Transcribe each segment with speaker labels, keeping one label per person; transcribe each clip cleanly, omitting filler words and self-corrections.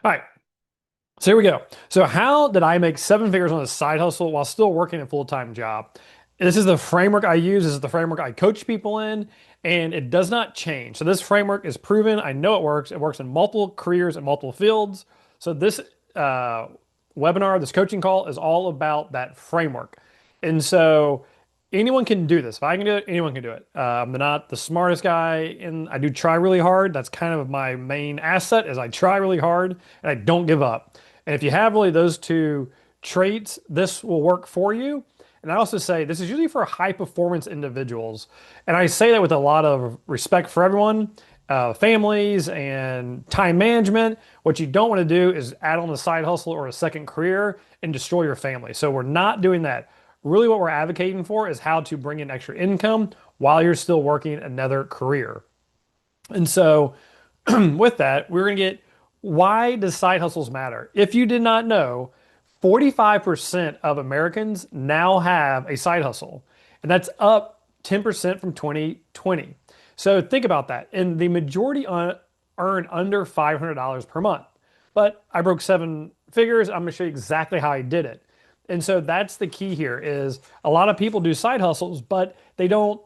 Speaker 1: All right, so here we go. So how did I make seven figures on a side hustle while still working a full-time job? This is the framework I use. This is the framework I coach people in, and it does not change. So this framework is proven. I know it works. It works in multiple careers and multiple fields. So this uh, webinar, this coaching call is all about that framework. And so anyone can do this. If I can do it, anyone can do it. I'm not the smartest guy, and I do try really hard. That's kind of my main asset is I try really hard and I don't give up. And if you have really those two traits, this will work for you. And I also say this is usually for high performance individuals. And I say that with a lot of respect for everyone, families and time management. What you don't want to do is add on a side hustle or a second career and destroy your family. So we're not doing that. Really, what we're advocating for is how to bring in extra income while you're still working another career. And so, with that, we're going to get why does side hustles matter? If you did not know, 45% of Americans now have a side hustle, and that's up 10% from 2020. So think about that. And the majority earn under $500 per month. But I broke seven figures. I'm going to show you exactly how I did it. And so that's the key here is a lot of people do side hustles, but they don't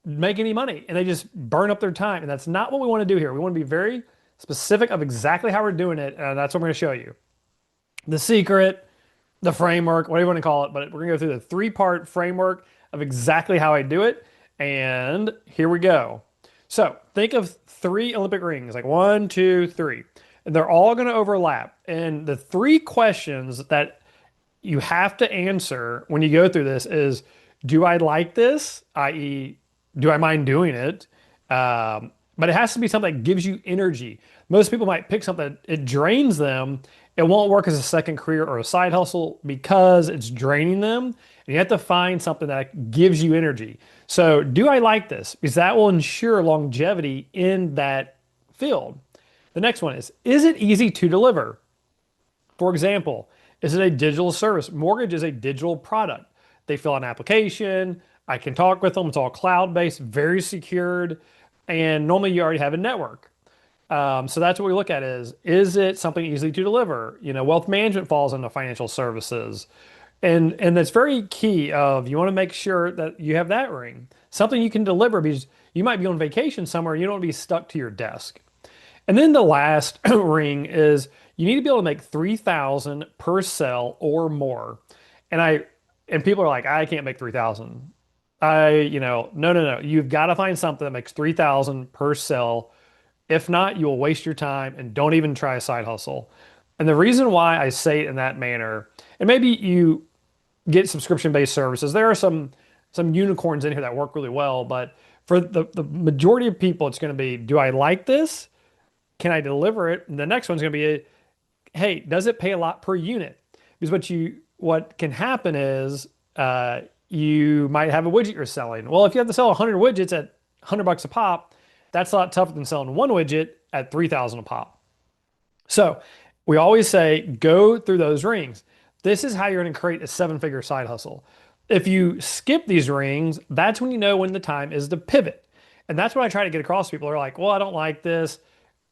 Speaker 1: make any money and they just burn up their time. And that's not what we want to do here. We want to be very specific of exactly how we're doing it. And that's what I'm going to show you. The secret, the framework, whatever you want to call it, but we're going to go through the three-part framework of exactly how I do it. And here we go. So think of three Olympic rings, like one, two, three. And they're all going to overlap. And the three questions that you have to answer when you go through this is, do I like this? I.e., do I mind doing it? But it has to be something that gives you energy. Most people might pick something that it drains them. It won't work as a second career or a side hustle because it's draining them. And you have to find something that gives you energy. So, do I like this? Because that will ensure longevity in that field. The next one is it easy to deliver? For example, is it a digital service? Mortgage is a digital product. They fill out an application. I can talk with them. It's all cloud-based, very secured, and normally you already have a network. So that's what we look at is it something easy to deliver? You know, wealth management falls into financial services. And that's very key of you want to make sure that you have that ring. Something you can deliver because you might be on vacation somewhere and you don't want to be stuck to your desk. And then the last ring is you need to be able to make 3,000 per sell or more. And people are like, I can't make 3,000. No. You've got to find something that makes 3,000 per sell. If not, you will waste your time and don't even try a side hustle. And the reason why I say it in that manner, and maybe you get subscription-based services, there are some unicorns in here that work really well, but for the majority of people, it's going to be, do I like this? Can I deliver it? And the next one's going to be, hey, does it pay a lot per unit? Because what can happen is you might have a widget you're selling. Well, if you have to sell 100 widgets at $100 a pop, that's a lot tougher than selling one widget at 3,000 a pop. So we always say go through those rings. This is how you're going to create a seven-figure side hustle. If you skip these rings, that's when you know when the time is to pivot. And that's what I try to get across to people. They're like, well, I don't like this.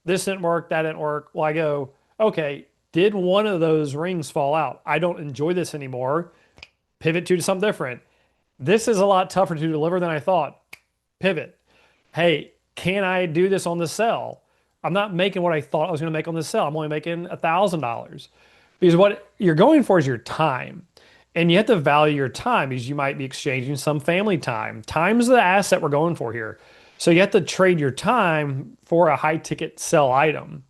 Speaker 1: This didn't work. That didn't work. Well, I go, okay, did one of those rings fall out? I don't enjoy this anymore. Pivot to something different. This is a lot tougher to deliver than I thought. Pivot. Hey, can I do this on the sell? I'm not making what I thought I was going to make on the sell. I'm only making $1,000 because what you're going for is your time. And you have to value your time because you might be exchanging some family time. Time's the asset we're going for here. So you have to trade your time for a high ticket sell item.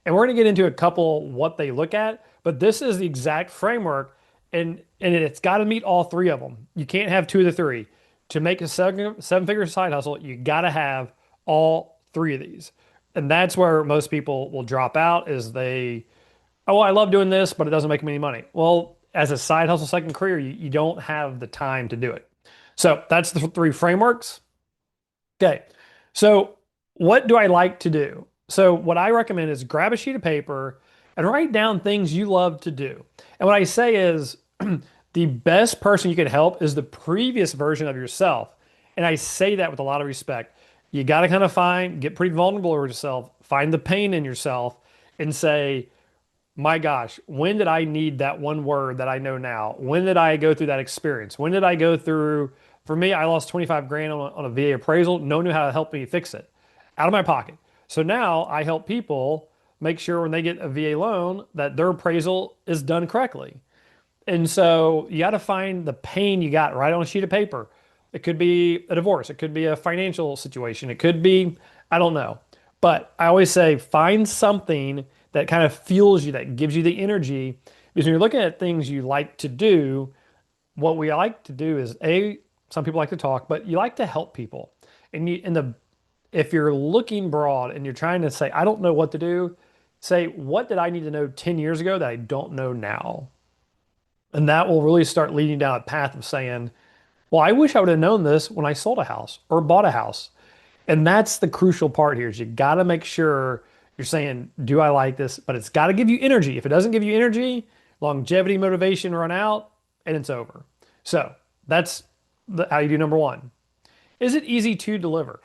Speaker 1: And we're going to get into a couple what they look at, but this is the exact framework and it's got to meet all three of them. You can't have two of the three. To make a seven-figure side hustle, you got to have all three of these. And that's where most people will drop out is oh, I love doing this, but it doesn't make me any money. Well, as a side hustle second career, you don't have the time to do it. So that's the three frameworks. Okay. So what do I like to do? So what I recommend is grab a sheet of paper and write down things you love to do. And what I say is the best person you can help is the previous version of yourself. And I say that with a lot of respect. You got to kind of get pretty vulnerable with yourself, find the pain in yourself and say, my gosh, when did I need that one word that I know now? When did I go through that experience? When did I go through, for me, I lost 25 grand on a VA appraisal. No one knew how to help me fix it out of my pocket. So now I help people make sure when they get a VA loan that their appraisal is done correctly. And so you got to find the pain you got right on a sheet of paper. It could be a divorce, it could be a financial situation, it could be, I don't know. But I always say find something that kind of fuels you, that gives you the energy. Because when you're looking at things you like to do, what we like to do is some people like to talk, but you like to help people. And if you're looking broad and you're trying to say, I don't know what to do, say, what did I need to know 10 years ago that I don't know now? And that will really start leading down a path of saying, well, I wish I would have known this when I sold a house or bought a house. And that's the crucial part here is you got to make sure you're saying, do I like this? But it's got to give you energy. If it doesn't give you energy, longevity, motivation run out and it's over. So that's how you do number one. Is it easy to deliver?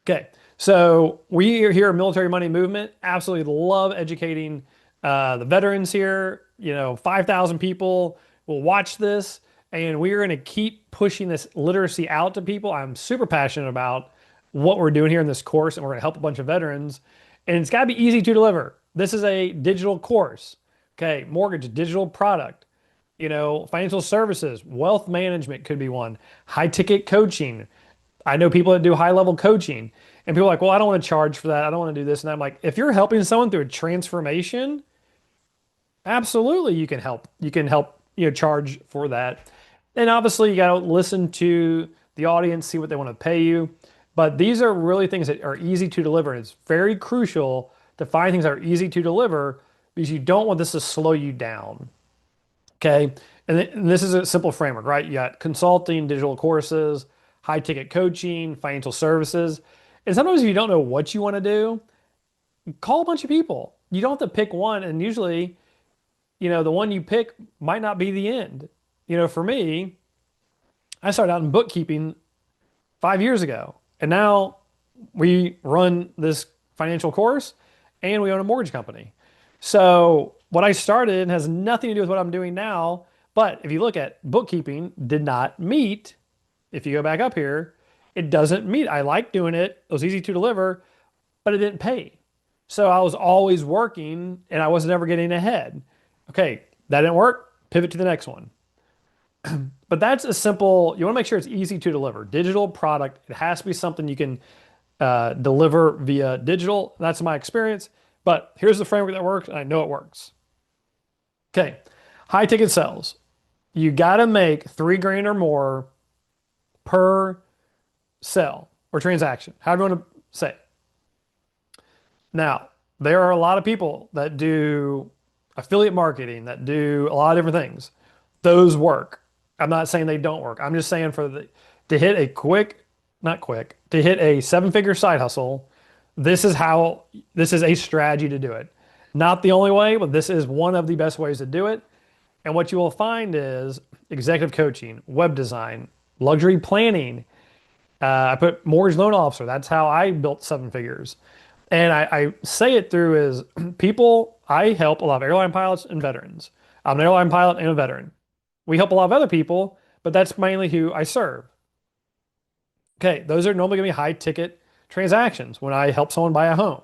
Speaker 1: Okay. So we are here at Military Money Movement. Absolutely love educating the veterans here. 5,000 people will watch this, and we are going to keep pushing this literacy out to people. I'm super passionate about what we're doing here in this course, and we're going to help a bunch of veterans. And it's got to be easy to deliver. This is a digital course. Okay. Mortgage, digital product. Financial services, wealth management could be one. High ticket coaching. I know people that do high level coaching, and people are like, well, I don't want to charge for that. I don't want to do this. And I'm like, if you're helping someone through a transformation, absolutely you can help. You can help, charge for that. And obviously you got to listen to the audience, see what they want to pay you. But these are really things that are easy to deliver. And it's very crucial to find things that are easy to deliver because you don't want this to slow you down. Okay. And this is a simple framework, right? You got consulting, digital courses, high ticket coaching, financial services. And sometimes if you don't know what you want to do, call a bunch of people. You don't have to pick one. And usually, the one you pick might not be the end. For me, I started out in bookkeeping 5 years ago. And now we run this financial course and we own a mortgage company. So what I started has nothing to do with what I'm doing now. But if you look at bookkeeping, did not meet. If you go back up here, it doesn't meet. I like doing it. It was easy to deliver, but it didn't pay. So I was always working and I was never getting ahead. Okay, that didn't work. Pivot to the next one. But that's a simple, you want to make sure it's easy to deliver. Digital product, it has to be something you can deliver via digital. That's my experience. But here's the framework that works, and I know it works. Okay, high ticket sales. You got to make 3 grand or more per sell or transaction, however you want to say it. Now, there are a lot of people that do affiliate marketing, that do a lot of different things. Those work. I'm not saying they don't work. I'm just saying to hit a not quick, to hit a 7-figure side hustle, this is a strategy to do it. Not the only way, but this is one of the best ways to do it. And what you will find is executive coaching, web design, luxury planning. I put mortgage loan officer. That's how I built 7 figures. And I say it through is people, I help a lot of airline pilots and veterans. I'm an airline pilot and a veteran. We help a lot of other people, but that's mainly who I serve. Okay, those are normally going to be high ticket transactions when I help someone buy a home.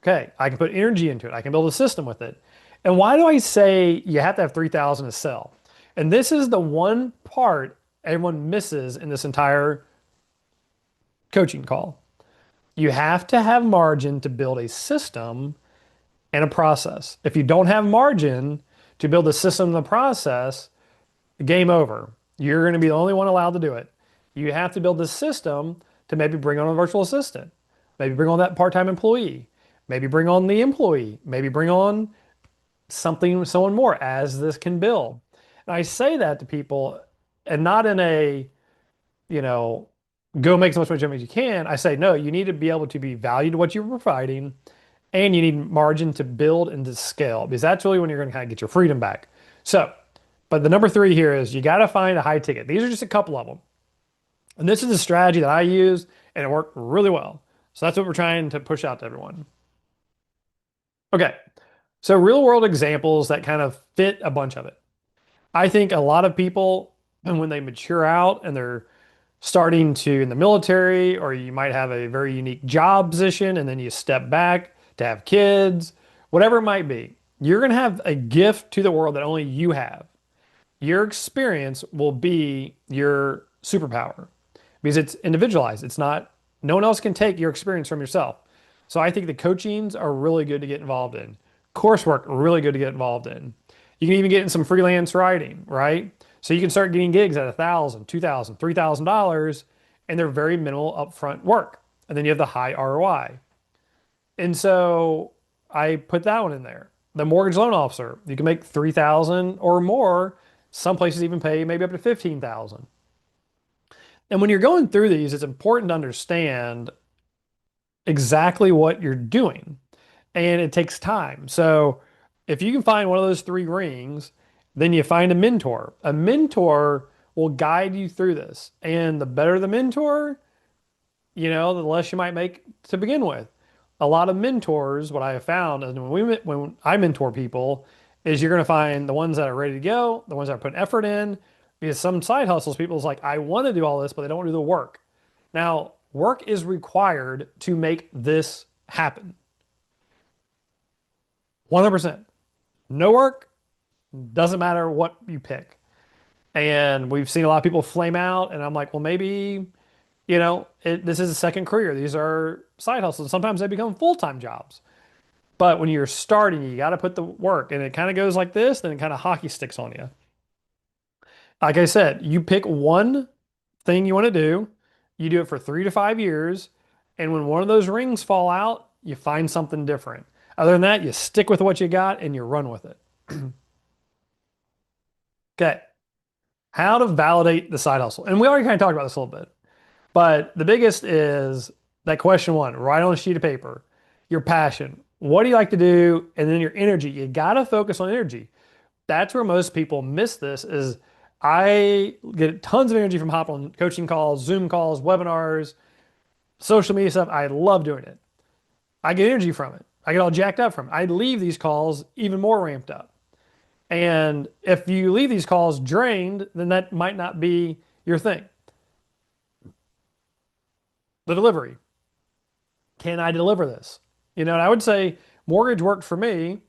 Speaker 1: Okay, I can put energy into it. I can build a system with it. And why do I say you have to have 3,000 to sell? And this is the one part everyone misses in this entire coaching call. You have to have margin to build a system and a process. If you don't have margin to build a system and the process, game over. You're going to be the only one allowed to do it. You have to build this system to maybe bring on a virtual assistant, maybe bring on that part-time employee, maybe bring on the employee, maybe bring on someone more as this can build. And I say that to people and not in a, you know, go make as much money as you can. I say, no, you need to be able to be valued what you're providing and you need margin to build and to scale because that's really when you're going to kind of get your freedom back. So, but the number 3 here is you got to find a high ticket. These are just a couple of them. And this is a strategy that I used and it worked really well. So that's what we're trying to push out to everyone. Okay. So real world examples that kind of fit a bunch of it. I think a lot of people, and when they mature out and they're starting to in the military, or you might have a very unique job position and then you step back to have kids, whatever it might be, you're going to have a gift to the world that only you have. Your experience will be your superpower because it's individualized. It's not, no one else can take your experience from yourself. So I think the coachings are really good to get involved in. Coursework, really good to get involved in. You can even get in some freelance writing, right? So you can start getting gigs at $1,000, $2,000, $3,000, and they're very minimal upfront work. And then you have the high ROI. And so I put that one in there. The mortgage loan officer, you can make 3,000 or more. Some places even pay maybe up to 15,000. And when you're going through these, it's important to understand exactly what you're doing. And it takes time. So if you can find one of those three rings, then you find a mentor. A mentor will guide you through this. And the better the mentor, the less you might make to begin with. A lot of mentors, what I have found, is when I mentor people, is you're going to find the ones that are ready to go, the ones that are putting effort in. Because some side hustles, people's like, I want to do all this, but they don't want to do the work. Now, work is required to make this happen. 100%. No work, doesn't matter what you pick. And we've seen a lot of people flame out, and I'm like, well, maybe this is a second career. These are side hustles. Sometimes they become full-time jobs. But when you're starting, you got to put the work, and it kind of goes like this, then it kind of hockey sticks on you. Like I said, you pick one thing you want to do, you do it for 3 to 5 years, and when one of those rings fall out, you find something different. Other than that, you stick with what you got and you run with it. Okay, how to validate the side hustle. And we already kind of talked about this a little bit. But the biggest is that question one, write on a sheet of paper, your passion. What do you like to do? And then your energy. You got to focus on energy. That's where most people miss this is I get tons of energy from hopping on coaching calls, Zoom calls, webinars, social media stuff. I love doing it. I get energy from it. I get all jacked up from it. I leave these calls even more ramped up. And if you leave these calls drained, then that might not be your thing. The delivery. Can I deliver this? And I would say mortgage worked for me,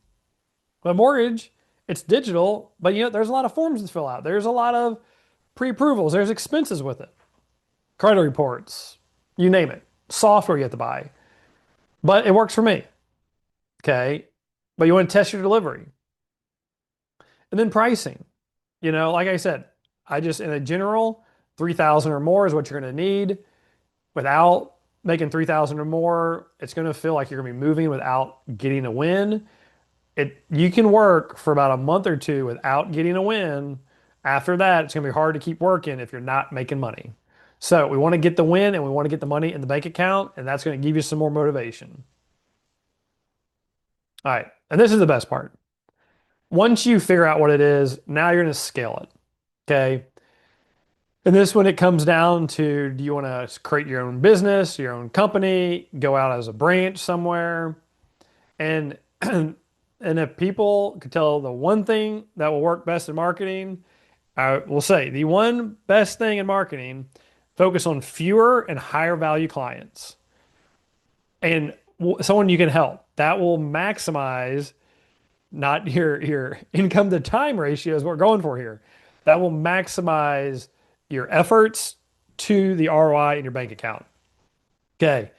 Speaker 1: but mortgage, it's digital, but there's a lot of forms to fill out. There's a lot of pre-approvals. There's expenses with it. Credit reports, you name it. Software you have to buy. But it works for me. Okay. But you want to test your delivery. And then pricing. Like I said, in a general, 3,000 or more is what you're going to need. Without making 3,000 or more, it's going to feel like you're going to be moving without getting a win. You can work for about a month or two without getting a win. After that, it's going to be hard to keep working if you're not making money. So we want to get the win and we want to get the money in the bank account, and that's going to give you some more motivation. All right. And this is the best part. Once you figure out what it is, now you're going to scale it. Okay. And this, when it comes down to, do you want to create your own business, your own company, go out as a branch somewhere? And and if people could tell the one thing that will work best in marketing, I will say the one best thing in marketing, focus on fewer and higher value clients and someone you can help. That will maximize not your income to time ratio is what we're going for here. That will maximize your efforts to the ROI in your bank account. Okay.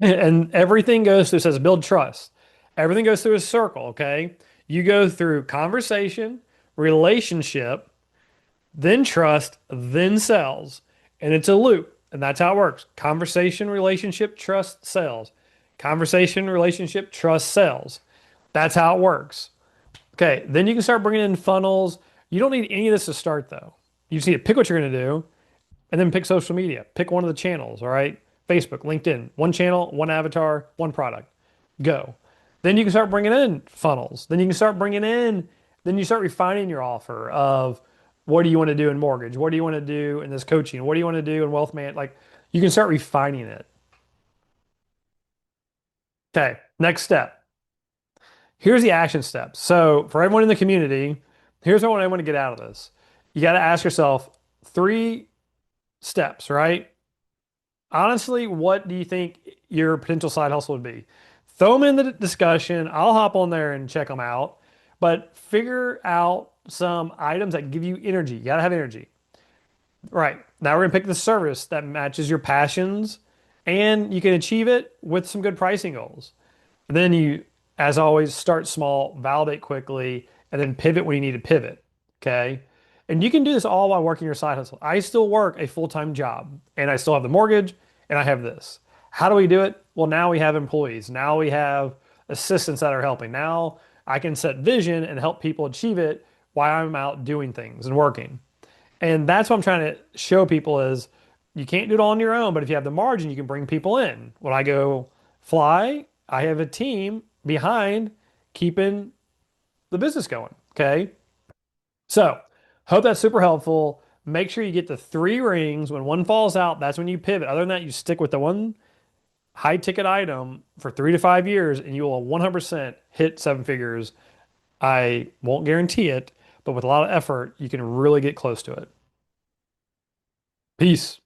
Speaker 1: And everything goes through, it says build trust. Everything goes through a circle. Okay. You go through conversation, relationship, then trust, then sales. And it's a loop. And that's how it works. Conversation, relationship, trust, sales. Conversation, relationship, trust, sales. That's how it works. Okay, then you can start bringing in funnels. You don't need any of this to start though. You just need to pick what you're going to do and then pick social media. Pick one of the channels, all right? Facebook, LinkedIn, one channel, one avatar, one product. Go. Then you can start bringing in funnels. Then you start refining your offer of what do you want to do in mortgage? What do you want to do in this coaching? What do you want to do in wealth management? Like you can start refining it. Okay, next step. Here's the action steps. So for everyone in the community, here's what I want to get out of this. You got to ask yourself three steps, right? Honestly, what do you think your potential side hustle would be? Throw them in the discussion. I'll hop on there and check them out, but figure out some items that give you energy. You got to have energy. Right. Now we're gonna pick the service that matches your passions and you can achieve it with some good pricing goals. Then you, as always, start small, validate quickly, and then pivot when you need to pivot. Okay. And you can do this all while working your side hustle. I still work a full-time job and I still have the mortgage and I have this. How do we do it? Well, now we have employees. Now we have assistants that are helping. Now I can set vision and help people achieve it while I'm out doing things and working. And that's what I'm trying to show people is you can't do it all on your own, but if you have the margin, you can bring people in. When I go fly, I have a team behind keeping the business going. Okay. So hope that's super helpful. Make sure you get the three rings. When one falls out, that's when you pivot. Other than that, you stick with the one high ticket item for 3 to 5 years and you will 100% hit seven figures. I won't guarantee it, but with a lot of effort, you can really get close to it. Peace.